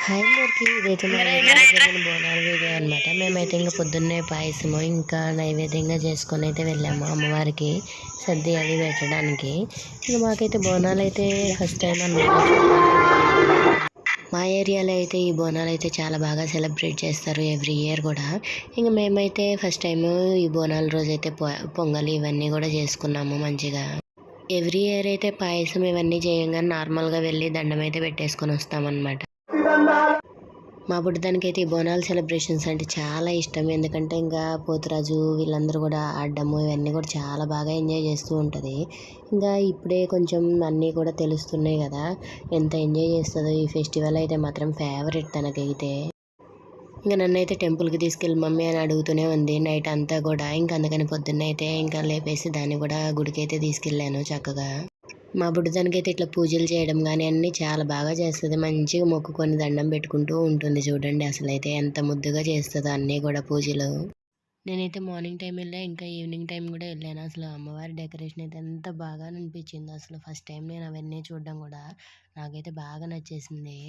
Hi అందరికి ఇదైతే మా జరిగిన బోనాల వీడియో అనమాట. మేమైతే ఇంకా పొద్దున్నే పాయసము ఇంకా నైవేద్యంగా చేసుకొని అయితే వెళ్ళాము అమ్మవారికి సద్ది అవి పెట్టడానికి. ఇంకా మాకైతే బోనాలు అయితే ఫస్ట్ టైం అనమాట. మా ఏరియాలో అయితే ఈ బోనాలు అయితే చాలా బాగా సెలబ్రేట్ చేస్తారు ఎవ్రీ ఇయర్ కూడా. ఇంకా మేమైతే ఫస్ట్ టైము ఈ బోనాల రోజు అయితే పొంగలి ఇవన్నీ కూడా చేసుకున్నాము మంచిగా. ఎవ్రీ ఇయర్ అయితే పాయసం ఇవన్నీ చేయంగా నార్మల్గా వెళ్ళి దండం అయితే పెట్టేసుకొని వస్తామన్నమాట. మా బుడ్డదానికైతే ఈ బోనాల సెలబ్రేషన్స్ అంటే చాలా ఇష్టం. ఎందుకంటే ఇంకా పోతురాజు వీళ్ళందరూ కూడా ఆడడము ఇవన్నీ కూడా చాలా బాగా ఎంజాయ్ చేస్తూ ఉంటుంది. ఇంకా ఇప్పుడే కొంచెం అన్నీ కూడా తెలుస్తున్నాయి కదా, ఎంత ఎంజాయ్ చేస్తుందో. ఈ ఫెస్టివల్ అయితే మాత్రం ఫేవరెట్ తనకైతే. ఇంకా నన్నైతే టెంపుల్కి తీసుకెళ్ళి మమ్మీ అని అడుగుతూనే ఉంది నైట్ అంతా కూడా. ఇంకా అందుకని పొద్దున్న అయితే ఇంకా లేపేసి దాన్ని కూడా గుడికి అయితే తీసుకెళ్ళాను చక్కగా. మా బుడ్డదానికైతే ఇట్లా పూజలు చేయడం కానీ అన్నీ చాలా బాగా చేస్తుంది. మంచిగా మొక్కుకొని దండం పెట్టుకుంటూ ఉంటుంది. చూడండి అసలు అయితే ఎంత ముద్దుగా చేస్తుందో అన్నీ కూడా పూజలు. నేనైతే మార్నింగ్ టైం వెళ్ళా, ఇంకా ఈవినింగ్ టైం కూడా వెళ్ళాను. అసలు అమ్మవారి డెకరేషన్ అయితే ఎంత బాగా అనిపించింది. అసలు ఫస్ట్ టైం నేను అవన్నీ చూడడం కూడా నాకైతే బాగా నచ్చేసింది.